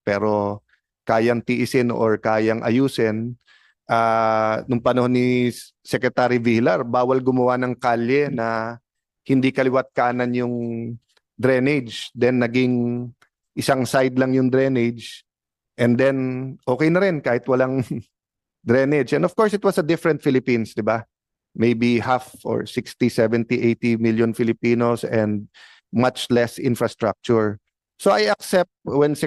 pero kayang tiisin or kayang ayusin. Nung panahon ni Secretary Villar, bawal gumawa ng kalye na hindi kaliwat kanan yung drainage. Then naging isang side lang yung drainage. And then okay na rin kahit walang drainage. And of course, it was a different Philippines, di ba? Maybe half or 60, 70, 80 million Filipinos and much less infrastructure. So I accept when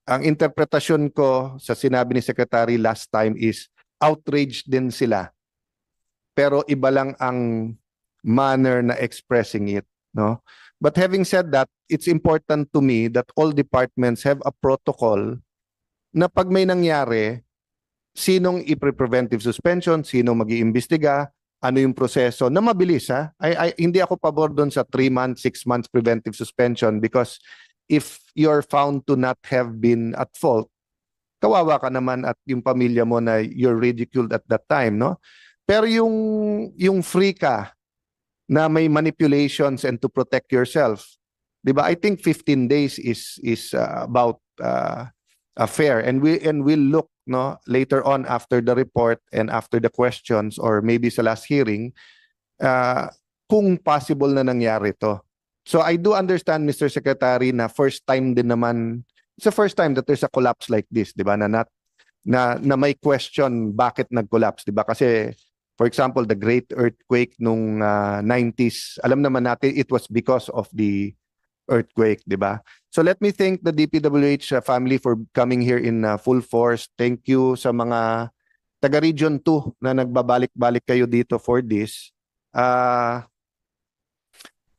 ang interpretasyon ko sa sinabi ni Secretary last time is outraged din sila. Pero iba lang ang manner na expressing it, no? But having said that, it's important to me that all departments have a protocol na pag may nangyari, sinong i-preventive suspension, sinong mag-iimbestiga, ano yung proseso na mabilis ha. Hindi ako pabor doon sa 3 months, 6 months preventive suspension because if you're found to not have been at fault, kawawa ka naman at yung pamilya mo na you're ridiculed at that time, no? Pero yung free ka na may manipulations and to protect yourself, 'di ba? I think 15 days is about fair, and we'll look, no, later on after the report and after the questions or maybe sa last hearing kung possible na nangyari to. So I do understand, Mr. Secretary, na first time din naman, it's the first time that there's a collapse like this, 'di ba? Na may question bakit nag-collapse, 'di ba? Kasi for example, the great earthquake nung 90s, alam naman natin it was because of the earthquake, 'di ba? So let me thank the DPWH family for coming here in full force. Thank you sa mga taga Region 2 na nagbabalik-balik kayo dito for this.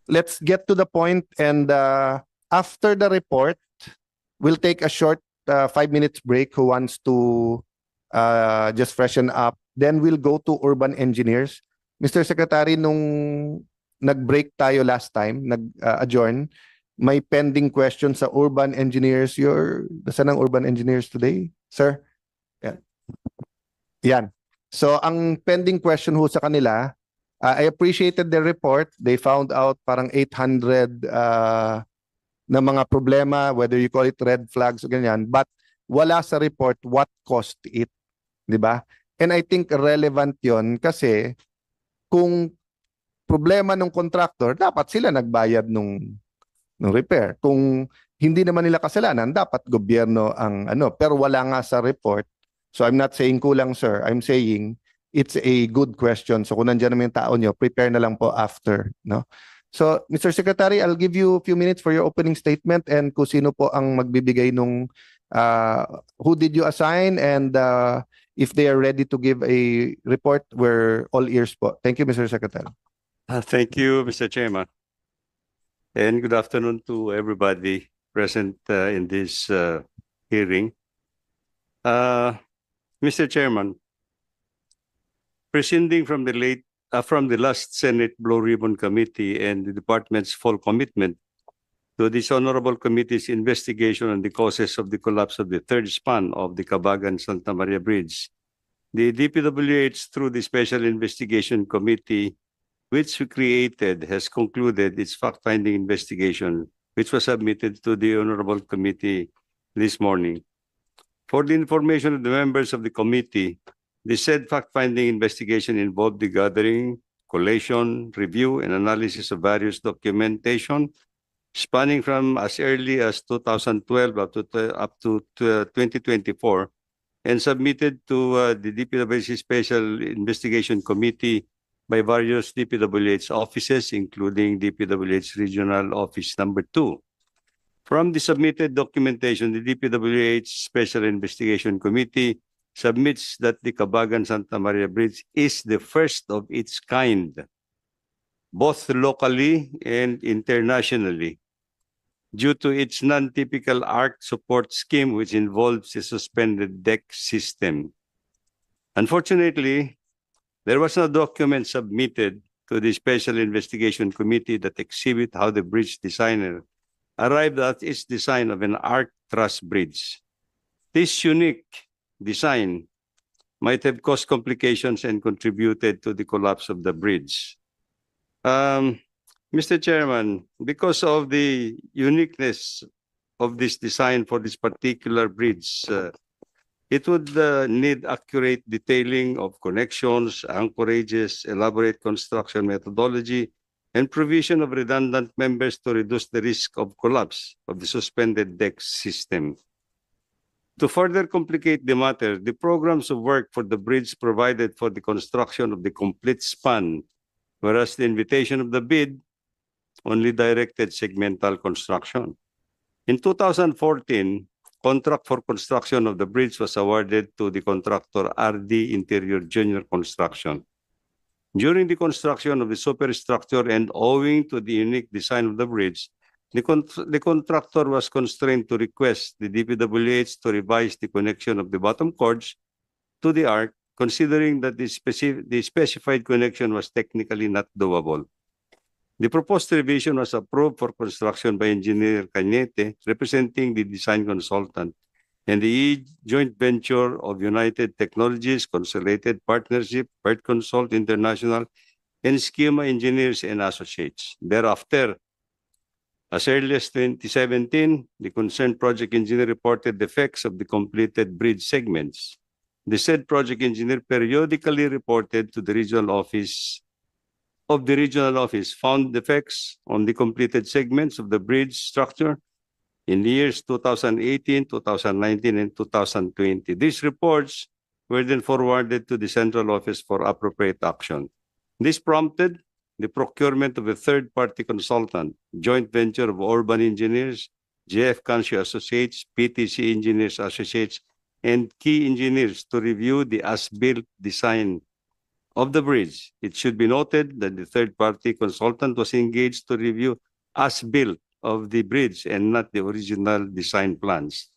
Let's get to the point, and after the report, we'll take a short 5 minutes break. Who wants to just freshen up? Then we'll go to urban engineers. Mr. Secretary, nung nag-break tayo last time, nag-adjourn, may pending question sa urban engineers. Saan ang urban engineers today, sir? Yan. So ang pending question ho sa kanila, I appreciated their report. They found out parang 800 na mga problema, whether you call it red flags o ganyan, but wala sa report what caused it, di ba? And I think relevant yon kasi kung problema ng contractor, dapat sila nagbayad ng repair. Kung hindi naman nila kasalanan, dapat gobyerno ang ano. Pero wala nga sa report. So I'm not saying kulang, sir. I'm saying it's a good question. So kung nandiyan naman yung tao nyo, prepare na lang po after, no? So, Mr. Secretary, I'll give you a few minutes for your opening statement and kung sino po ang magbibigay nung who did you assign and if they are ready to give a report, we're all ears po. Thank you, Mr. Secretary. Thank you, Mr. Chairman. And good afternoon to everybody present in this hearing. Mr. Chairman, prescinding from the last Senate Blue Ribbon Committee and the department's full commitment to this honorable committee's investigation on the causes of the collapse of the third span of the Cabagan-Santa Maria Bridge, the DPWH, through the Special Investigation Committee, which we created, has concluded its fact-finding investigation, which was submitted to the honorable committee this morning. For the information of the members of the committee, the said fact-finding investigation involved the gathering, collation, review, and analysis of various documentation spanning from as early as 2012 up to 2024 and submitted to the DPWH Special Investigation Committee by various DPWH offices, including DPWH Regional Office Number 2. From the submitted documentation, the DPWH Special Investigation Committee submits that the Cabagan-Santa Maria Bridge is the first of its kind, both locally and internationally, due to its non-typical arc support scheme which involves a suspended deck system. Unfortunately, there was no document submitted to the Special Investigation Committee that exhibit how the bridge designer arrived at its design of an arc truss bridge. This unique design might have caused complications and contributed to the collapse of the bridge. Mr. Chairman, because of the uniqueness of this design for this particular bridge, it would need accurate detailing of connections, anchorages, elaborate construction methodology, and provision of redundant members to reduce the risk of collapse of the suspended deck system. To further complicate the matter, the programs of work for the bridge provided for the construction of the complete span, whereas the invitation of the bid only directed segmental construction. In 2014, contract for construction of the bridge was awarded to the contractor RD Interior Junior Construction. During the construction of the superstructure and owing to the unique design of the bridge, the contractor was constrained to request the DPWH to revise the connection of the bottom cords to the arc, considering that the specified connection was technically not doable. The proposed revision was approved for construction by Engineer Cañete, representing the design consultant, and the joint venture of United Technologies, Consolidated Partnership, Bird Consult International, and Schema Engineers and Associates. Thereafter, as early as 2017, the concerned project engineer reported defects of the completed bridge segments. The said project engineer periodically reported to the regional office found defects on the completed segments of the bridge structure in the years 2018, 2019, and 2020. These reports were then forwarded to the central office for appropriate action. This prompted the procurement of a third-party consultant, joint venture of Urban Engineers, JF Kanshi Associates, PTC Engineers Associates, and key engineers to review the as-built design of the bridge. It should be noted that the third-party consultant was engaged to review as-built of the bridge and not the original design plans.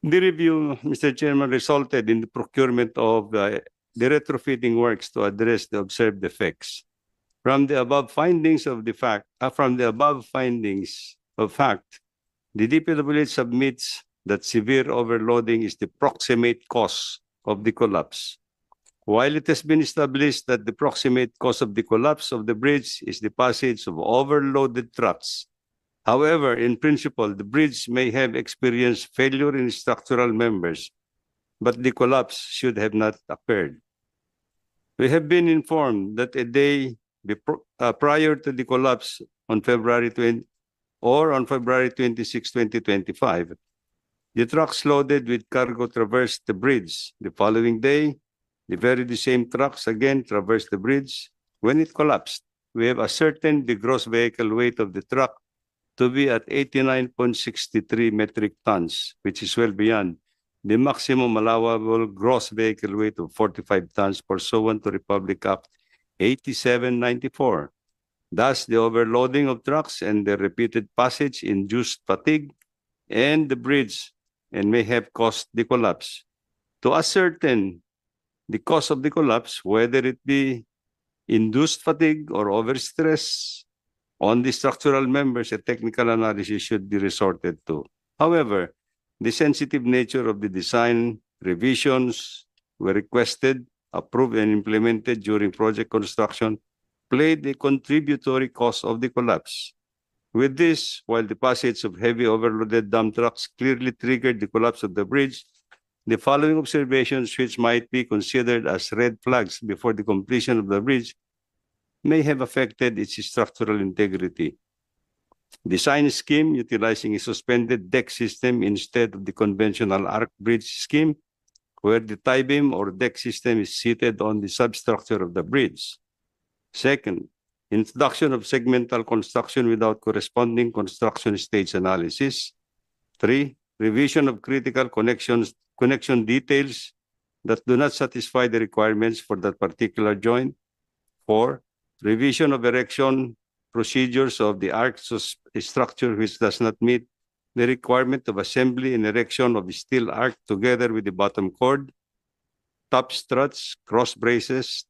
The review, Mr. Chairman, resulted in the procurement of the retrofitting works to address the observed defects. From the above findings of fact, the DPWH submits that severe overloading is the proximate cause of the collapse. While it has been established that the proximate cause of the collapse of the bridge is the passage of overloaded trucks, however, in principle, the bridge may have experienced failure in structural members, but the collapse should have not occurred. We have been informed that a day prior to the collapse on February 26, 2025, the trucks loaded with cargo traversed the bridge. The following day, the same trucks again traversed the bridge. When it collapsed, we have ascertained the gross vehicle weight of the truck to be at 89.63 metric tons, which is well beyond the maximum allowable gross vehicle weight of 45 tons pursuant to Republic Act 8794. Thus, the overloading of trucks and their repeated passage induced fatigue and the bridge and may have caused the collapse. To ascertain the cause of the collapse, whether it be induced fatigue or overstress on the structural members, a technical analysis should be resorted to. However, the sensitive nature of the design revisions were requested, approved, and implemented during project construction played a contributory cause of the collapse. With this, while the passage of heavy overloaded dump trucks clearly triggered the collapse of the bridge, the following observations, which might be considered as red flags before the completion of the bridge, may have affected its structural integrity. Design scheme utilizing a suspended deck system instead of the conventional arc bridge scheme, where the tie beam or deck system is seated on the substructure of the bridge. Second, introduction of segmental construction without corresponding construction stage analysis. 3, revision of critical connection details that do not satisfy the requirements for that particular joint. 4, revision of erection procedures of the arc structure which does not meet the requirement of assembly and erection of the steel arc together with the bottom cord, top struts, cross braces,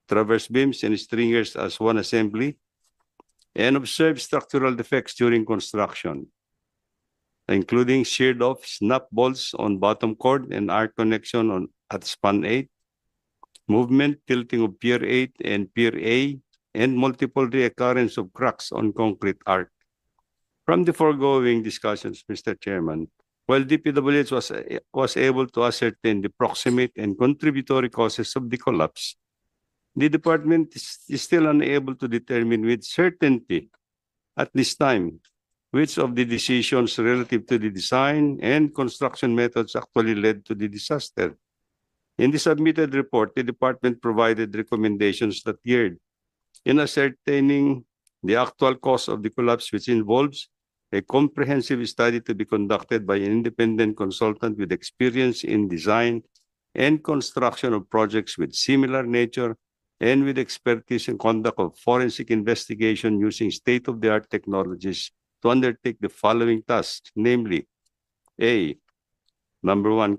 traverse beams, and stringers as one assembly, and observe structural defects during construction, including sheared off snap bolts on bottom cord and arc connection at span 8, movement, tilting of pier 8 and pier A, and multiple reoccurrence of cracks on concrete arc. From the foregoing discussions, Mr. Chairman, while DPWH was able to ascertain the proximate and contributory causes of the collapse, the department is still unable to determine with certainty at this time which of the decisions relative to the design and construction methods actually led to the disaster. In the submitted report, the department provided recommendations that geared in ascertaining the actual cause of the collapse, which involves a comprehensive study to be conducted by an independent consultant with experience in design and construction of projects with similar nature and with expertise in conduct of forensic investigation using state-of-the-art technologies to undertake the following tasks, namely, A, number one,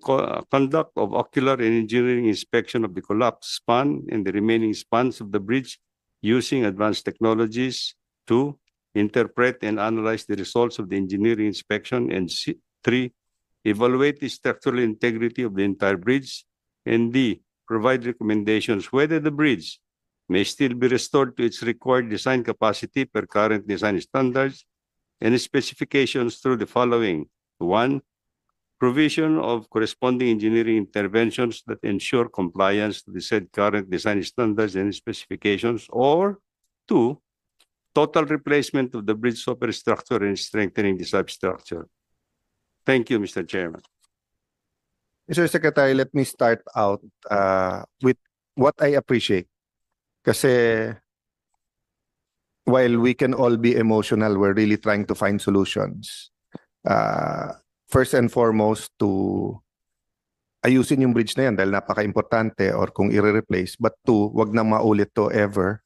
conduct of ocular and engineering inspection of the collapsed span and the remaining spans of the bridge using advanced technologies. 2, interpret and analyze the results of the engineering inspection. And 3, evaluate the structural integrity of the entire bridge. And D, provide recommendations whether the bridge may still be restored to its required design capacity per current design standards and specifications through the following. 1, provision of corresponding engineering interventions that ensure compliance to the said current design standards and specifications. Or 2, total replacement of the bridge superstructure and strengthening the substructure. Thank you, Mr. Chairman. Mr. Secretary, let me start out with what I appreciate. Kasi while we can all be emotional, we're really trying to find solutions. First and foremost, to ayusin yung bridge na yan dahil napaka-importante or kung i-replace. But 2, wag nang maulit to ever.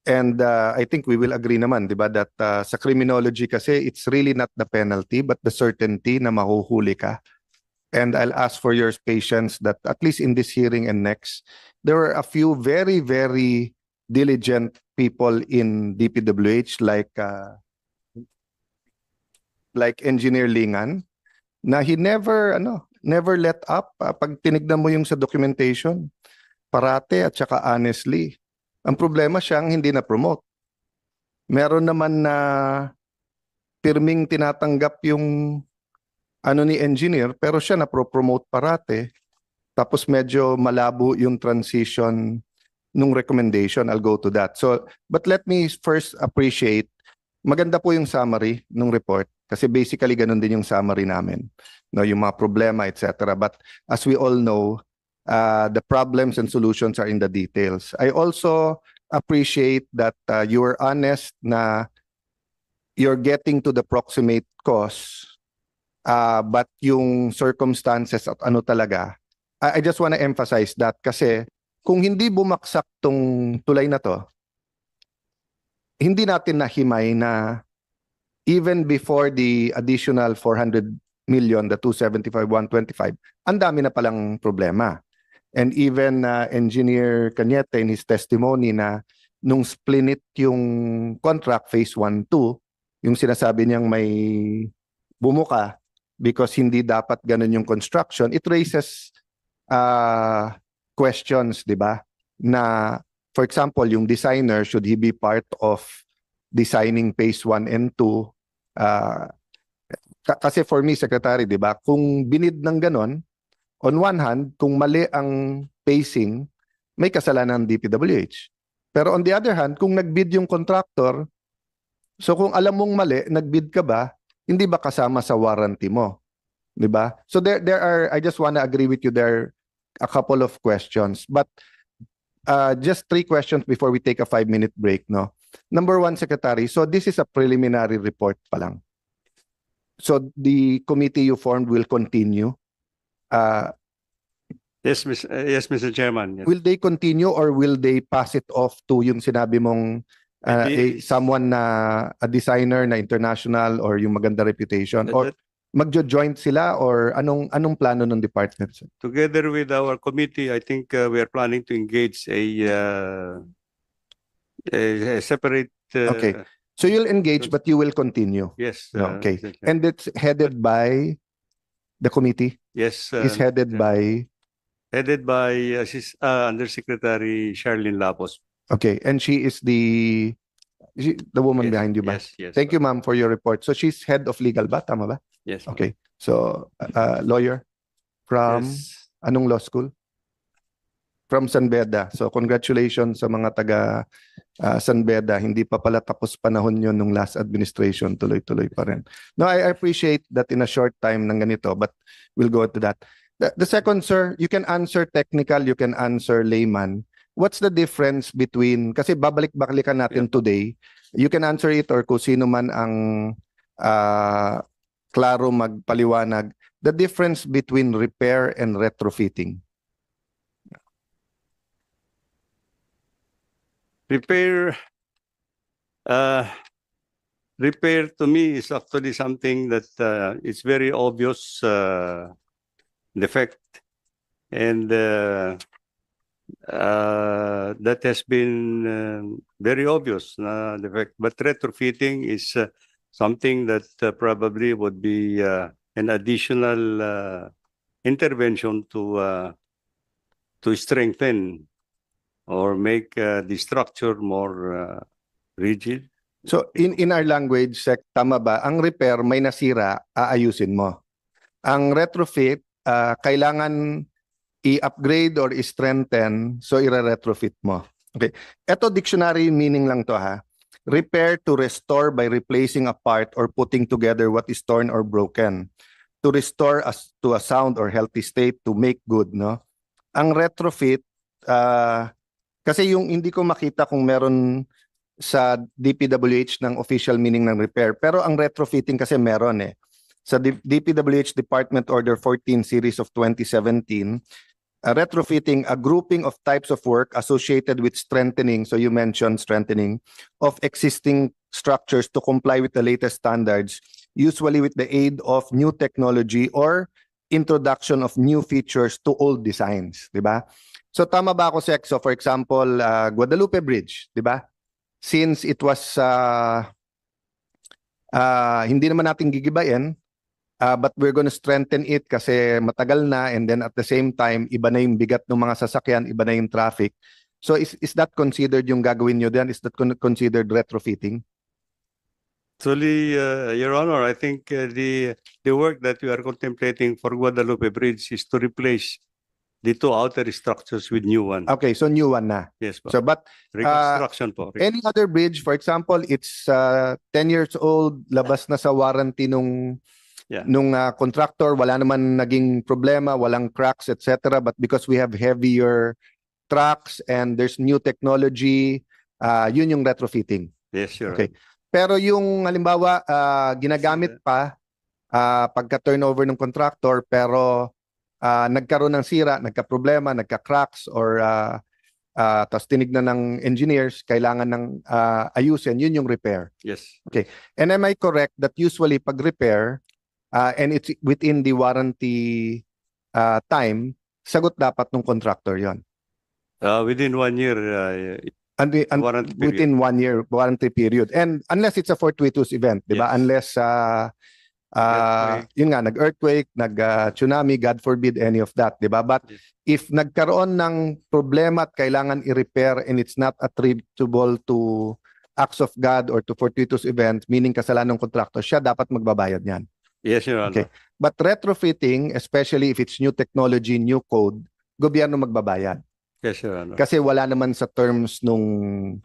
And I think we will agree naman, di ba, that sa criminology kasi, it's really not the penalty, but the certainty na mahuhuli ka. And I'll ask for your patience that at least in this hearing and next, there were a few very, very diligent people in DPWH like Engineer Lingan, na he never let up. Pag tinignan mo yung sa documentation, parate at saka honestly. Ang problema siyang hindi na-promote. Meron naman na pirming tinatanggap yung ni engineer, pero siya na-promote parate. Tapos medyo malabo yung transition nung recommendation. I'll go to that. So, but let me first appreciate, maganda po yung summary nung report. Kasi basically ganun din yung summary namin. No, yung mga problema, etc. But as we all know, the problems and solutions are in the details. I also appreciate that you are honest na you're getting to the proximate cause, but yung circumstances at ano talaga, I just want to emphasize that kasi kung hindi bumaksak tong tulay na to, hindi natin nahimay na even before the additional 400 million, the 275, 125, ang dami na palang problema. And even Engineer Cañete in his testimony na nung splinit yung contract phase 1, 2, yung sinasabi niyang may bumuka because hindi dapat ganun yung construction, it raises questions, di ba? Na, for example, yung designer, should he be part of designing phase 1 and 2? Kasi for me, Secretary, di ba, kung binid ng ganon, on one hand, kung mali ang pacing, may kasalanan ng DPWH. Pero on the other hand, kung nagbid yung contractor, so kung alam mong mali, nagbid ka ba, hindi ba kasama sa warranty mo? Di ba? So there are, I just want to agree with you, there are a couple of questions. But just 3 questions before we take a 5-minute break, no? Number 1, Secretary, so this is a preliminary report pa lang. So the committee you formed will continue. Yes, Mr. Chairman. Yes. Will they continue or will they pass it off to yung sinabi mong someone na a designer na international or yung maganda reputation, or magjo-joint sila, or anong plano ng department? Together with our committee, I think we are planning to engage a separate. Okay. So you'll engage, but you will continue. Yes. Okay. Mr. Chairman. And it's headed by the committee? Yes. Is headed by? Headed by Undersecretary Charlene Lapos. Okay. And she is the The woman Yes, behind you ba? Yes, yes. Thank you, ma'am, for your report. So she's head of legal ba? Tama ba? Yes. ma'am. Okay. So, lawyer from Yes. anong law school? From San Beda. So, congratulations sa mga taga San Beda. Hindi pa pala tapos panahon yun nung last administration. Tuloy-tuloy pa rin. No, I appreciate that in a short time ng ganito, but we'll go to that. The second, sir, you can answer technical, you can answer layman. What's the difference between, kasi babalik-balikan natin today, you can answer it or kung sino man ang klaro magpaliwanag, the difference between repair and retrofitting. Repair, repair to me is actually something that is very obvious defect, and that has been very obvious na defect. But retrofitting is something that probably would be an additional intervention to strengthen or make the structure more rigid. So in our language, Sec, tama ba? Ang repair, may nasira, aayusin mo. Ang retrofit, kailangan i-upgrade or i-strengthen, so i-retrofit mo. Okay. Ito dictionary meaning lang to ha. Repair, to restore by replacing a part or putting together what is torn or broken. To restore us to a sound or healthy state, to make good, no? Ang retrofit, kasi yung hindi ko makita kung meron sa DPWH ng official meaning ng repair. Pero ang retrofitting kasi meron eh. Sa DPWH Department Order 14 Series of 2017, retrofitting, a grouping of types of work associated with strengthening, so you mentioned strengthening, of existing structures to comply with the latest standards, usually with the aid of new technology or introduction of new features to old designs, di ba? So tama ba ako, Sec? So for example, Guadalupe Bridge, di ba? Since it was hindi naman natin gigibayin, but we're going to strengthen it kasi matagal na, and then at the same time, iba na yung bigat ng mga sasakyan, iba na yung traffic. So is that considered yung gagawin nyo din? Is that considered retrofitting? Actually, Your Honor, I think the work that we are contemplating for Guadalupe Bridge is to replace the two outer structures with new one. Okay, so new one na. Yes, po. So but Reconstruction po. any other bridge, for example, it's 10 years old, labas na sa warranty nung contractor, wala naman naging problema, walang cracks, etc. But because we have heavier trucks and there's new technology, yun yung retrofitting. Yes, Your Okay. Pero yung halimbawa, ginagamit pa pagka-turnover ng contractor, pero nagkaroon ng sira, nagka-problema, nagka-cracks, or tapos tinignan ng engineers, kailangan ng ayusin, yun yung repair. Yes. Okay. And am I correct that usually pag repair, and it's within the warranty time, sagot dapat ng contractor yon? Within 1 year, warranty period. Within 1 year warranty period. And unless it's a fortuitous event, di ba? Yes. Unless yun nga, nag-earthquake, nag-tsunami, God forbid any of that, di ba? But Yes. if nagkaroon ng problema at kailangan i-repair and it's not attributable to acts of God or to fortuitous events, meaning kasalanan ng contractor, siya dapat magbabayad niyan. Yes, Your Honor. Okay. But retrofitting, especially if it's new technology, new code, gobyerno magbabayad. Yes, Your Honor. Kasi wala naman sa terms nung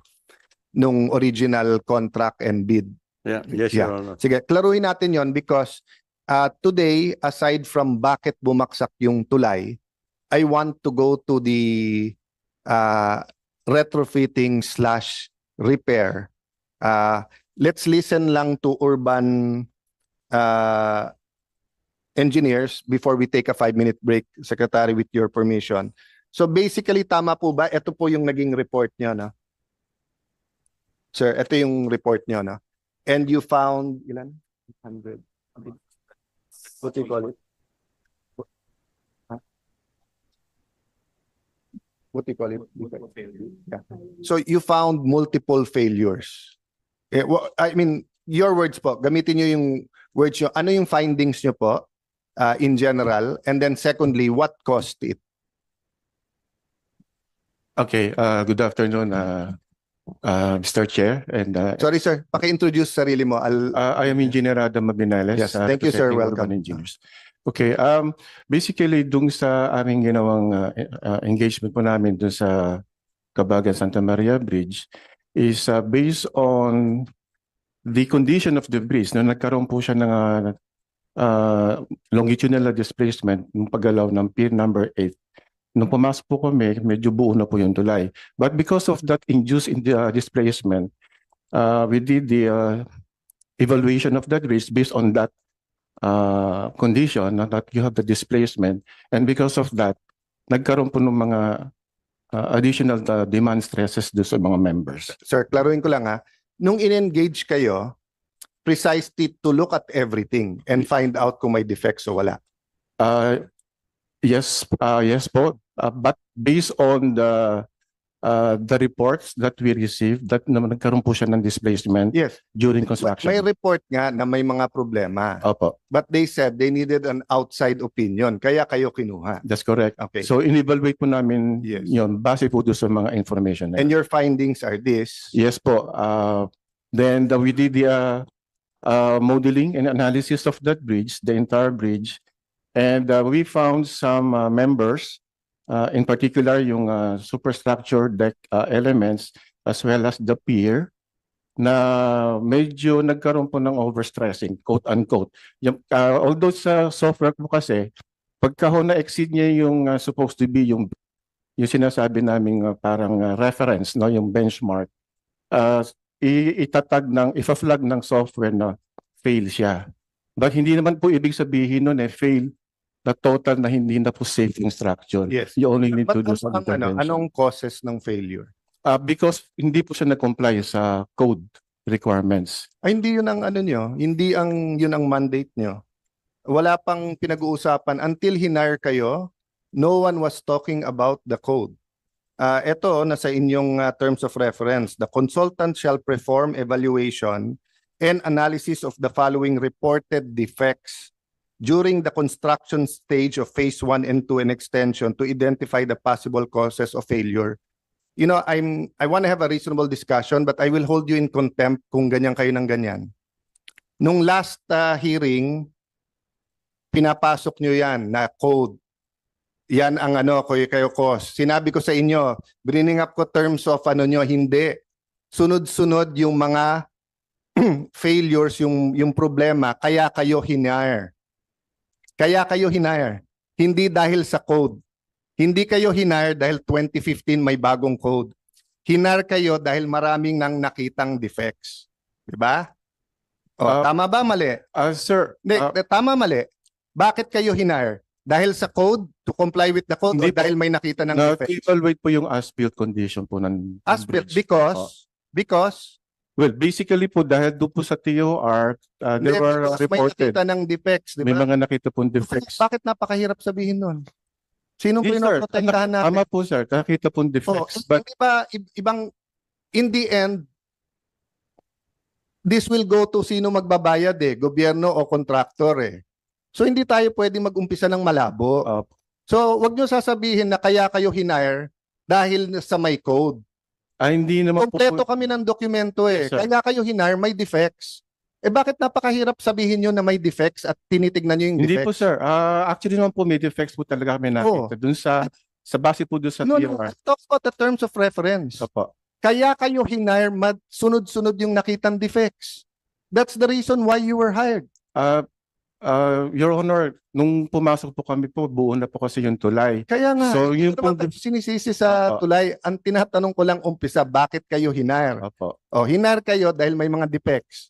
original contract and bid. Yeah. Yes, Yeah. Your Honor. Sige, klaruhin natin yon because today, aside from bakit bumaksak yung tulay, I want to go to the retrofitting / repair. Let's listen lang to urban engineers before we take a 5-minute break, Secretary, with your permission. So basically, tama po ba? Ito po yung naging report nyo, no? Sir, ito yung report nyo, no? And you found, ilan? 100. What do you call it? What do you call it? Yeah. So you found multiple failures. I mean, your words po, gamitin nyo yung words nyo. Ano yung findings nyo po in general? And then secondly, what caused it? Okay, good afternoon, Mr. Chair, and Sorry sir, paki-introduce sarili mo. I am Engineer Adam Mabinales. Yes, thank you, sir. representing Welcome. Urban Engineers. Okay, basically dung sa aming ginawang engagement po namin dun sa Cabagan Santa Maria Bridge is based on the condition of the bridge. No, nagkaroon po siya ng longitudinal displacement ng paggalaw ng pier number 8. Nung pumasok po kami, medyo buo na po yung tulay. But because of that induced in the displacement, we did the evaluation of that bridge based on that condition that you have the displacement. And because of that, nagkaroon po ng mga additional demand stresses do sa mga members. Sir, klaruin ko lang ha. Nung in-engage kayo, precisely to look at everything and find out kung may defects o wala. Yes, yes po. But based on the reports that we received, that nagkaroon po siya ng displacement Yes. during construction. May report nga na may mga problema. Opo, But they said they needed an outside opinion. Kaya kayo kinuha. that's correct. Okay. So in-evaluate po namin Yes. yun, base po doon sa mga information na And yun. your findings are this. Yes po. Then we did the modeling and analysis of that bridge, the entire bridge. And we found some members, in particular yung superstructure deck elements as well as the pier na medyo nagkaroon po ng overstressing, quote unquote. Although sa software po kasi, pagka ho na-exceed niya yung supposed to be yung sinasabi naming parang reference, no, yung benchmark, ifa-flag ng software na fail siya. But hindi naman po ibig sabihin nun fail na total na hindi na po safe yung structure. Yes. You only need But to do some intervention. anong causes ng failure? Because hindi po siya nag-comply sa code requirements. Ay, hindi yun ang ano nyo. Hindi yun ang mandate nyo. Wala pang pinag-uusapan. Until hinire kayo, no one was talking about the code. Ito, nasa inyong terms of reference. The consultant shall perform evaluation and analysis of the following reported defects during the construction stage of phase 1 and 2 and extension to identify the possible causes of failure. You know, I want to have a reasonable discussion, but I will hold you in contempt kung ganyan kayo ng ganyan. Nung last hearing, pinapasok nyo yan na code. Yan ang kayo cause. Sinabi ko sa inyo, bringing up ko terms of nyo, hindi. Sunod-sunod yung mga failures, yung problema, kaya kayo hinire. Kaya kayo hinire. Hindi dahil sa code. Hindi kayo hinire dahil 2015 may bagong code. Hinire kayo dahil maraming nang nakitang defects. Diba? Tama ba, mali? Sir, Hindi, tama, mali. Bakit kayo hinire? Dahil sa code, to comply with the code, o Hindi po. dahil may nakita ng defects? na-evaluate po yung as-built condition po ng As-built, bridge. because Well, basically po dahil doon po sa TOR, there were may reported, nakita ng defects, di may ba? mga nakita pong defects. Bakit napakahirap sabihin nun? Sinong Yes, sir. pinoprotektahan natin? Tama po sir, nakita pong defects. But Hindi ba ibang, in the end, this will go to sino magbabayad gobyerno o contractor So hindi tayo pwede mag-umpisa ng malabo. So wag niyo sasabihin na kaya kayo hinire dahil sa may code. hindi naman po Kompleto kami ng dokumento Yes, sir. Kaya kayo hinire, may defects. Bakit napakahirap sabihin nyo na may defects at tinitignan nyo yung Hindi po defects? sir. Actually naman po may defects po talaga kami nakita. Dun sa base po dun sa No, TOR. talk about the terms of reference. Opo. Kaya kayo hinire, sunod-sunod yung nakitang defects. That's the reason why you were hired. Your Honor, nung pumasok po kami po, buo na po kasi yung tulay. Kaya nga, So yung ano pong ba sinisisi sa Opo. tulay? Ang tinatanong ko lang umpisa, bakit kayo hinire? Opo. Hinire kayo dahil may mga defects.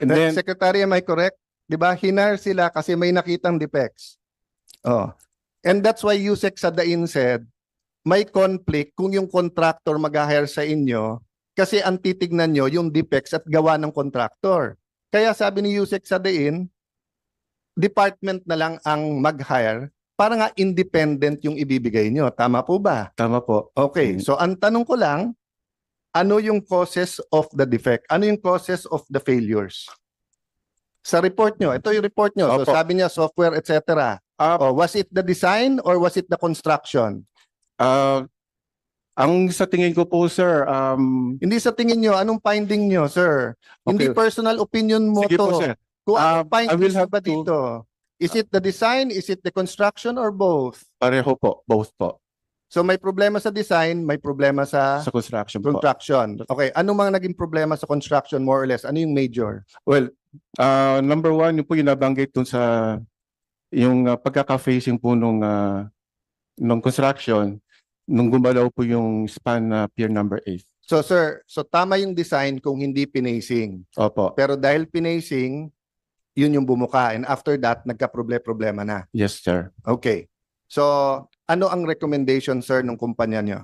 And then Secretary, am I correct? Di ba? Hinire sila kasi may nakitang defects. And that's why Yusek Sadain said, may conflict kung yung contractor mag-hire sa inyo kasi ang titignan nyo yung defects at gawa ng contractor. Kaya sabi ni Yusek Sadain, department na lang ang mag-hire para nga independent yung ibibigay nyo. Tama po ba? tama po. Okay, so ang tanong ko lang, ano yung causes of the defect? Ano yung causes of the failures? Sa report nyo, ito yung report nyo. So Opo. sabi niya software, etc. Uh, Was it the design or was it the construction? Ang sa tingin ko po, sir, Hindi sa tingin nyo, anong finding nyo, sir? Hindi Okay. personal opinion mo sige to. po, sir. Kung I anong findings will have ba to- dito? Is it the design? Is it the construction or both? Pareho po, both po, So may problema sa design, may problema sa sa construction po. construction. Okay, anong mga naging problema sa construction more or less? Ano yung major? Well, number one, yung po yung nabanggit dun sa yung pagkaka-facing po nung construction, nung gumalaw po yung span na pier number 8. So sir, so tama yung design kung hindi pinacing. Opo, Pero dahil pinacing, yun yung bumuka. And after that, nagka-problema na. yes, sir. Okay. So, ano ang recommendation, sir, ng kumpanya nyo?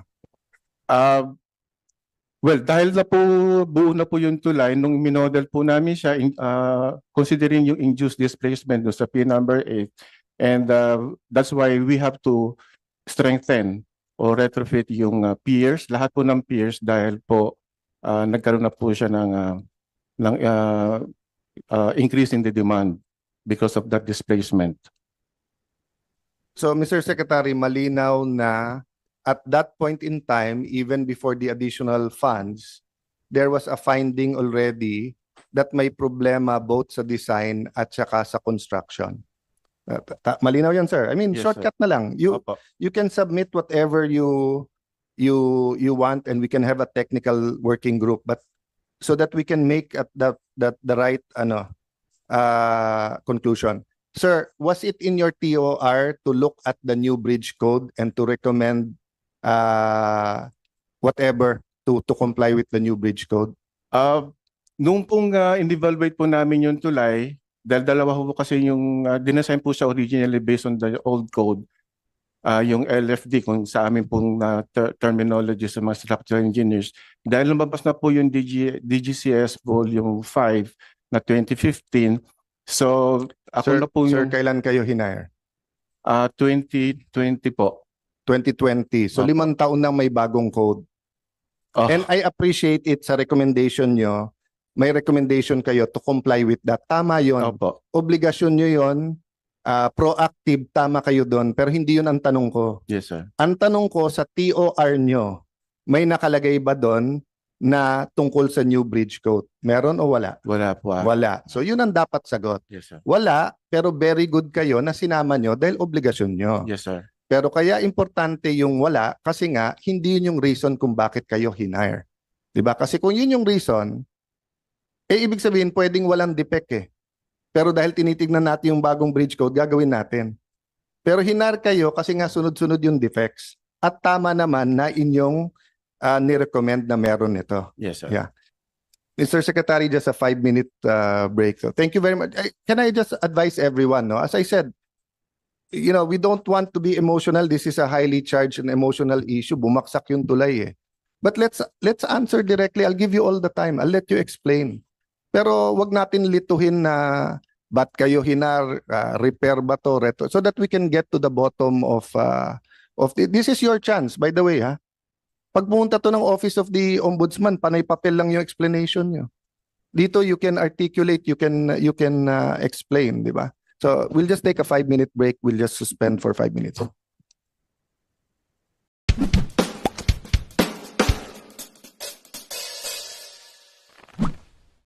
Well, dahil na po buo na po yung tulay, nung minodel po namin siya, considering yung induced displacement dun sa pier number 8, and that's why we have to strengthen or retrofit yung piers, lahat po ng piers dahil po nagkaroon na po siya ng increase in the demand because of that displacement. So, Mr. Secretary, malinaw na at that point in time, even before the additional funds, there was a finding already that may problema both sa design at saka sa construction. Malinaw yan, sir. I mean, Yes, shortcut na lang. Opo. You can submit whatever you want, and we can have a technical working group, but so that we can make at the right conclusion. Sir, was it in your TOR to look at the new bridge code and to recommend whatever to comply with the new bridge code? Nung pong in-evaluate po namin yung tulay, dahil dalawa po kasi yung dinesign po siya originally based on the old code, yung LFD kung sa amin pong terminology sa mga structural engineers. Dahil lumabas na po yung DGCS Volume 5 na 2015, so ako Sir, na po sir, yung kailan kayo hinire? 2020 po. 2020. So, Opo. 5 taon nang may bagong code. Oh, And I appreciate it sa recommendation nyo. May recommendation kayo to comply with that. Tama yon. opo. Obligasyon nyo yon. Proactive, tama kayo doon. Pero hindi yun ang tanong ko. Yes, sir. Ang tanong ko sa TOR nyo, may nakalagay ba doon na tungkol sa new bridge code? Meron o wala? Wala po. Wala. So yun ang dapat sagot. Yes, sir. Wala, pero very good kayo na sinama nyo dahil obligasyon nyo. Yes, sir. Pero kaya importante yung wala kasi nga hindi yun yung reason kung bakit kayo hinire. 'Di ba? Kasi kung yun yung reason, ibig sabihin pwedeng walang defect eh. Pero dahil tinitignan natin yung bagong bridge code, gagawin natin. Pero hinar kayo kasi nga sunod-sunod yung defects. At tama naman na inyong ni-recommend na meron ito. Yes, sir. Yeah. Mr. Secretary, just a 5-minute break. So thank you very much. Can I just advise everyone, no? As I said, we don't want to be emotional. This is a highly charged and emotional issue. Bumaksak yung tulay eh. But let's answer directly. I'll give you all the time. I'll let you explain. Pero wag natin lituhin na ba't kayo hinar, repair ba to, so that we can get to the bottom of this is your chance, by the way, ha? Pag pumunta to ng Office of the Ombudsman, panay papel lang yung explanation nyo. Dito you can articulate, you can explain, di ba? So we'll just take a 5-minute break. We'll just suspend for 5 minutes.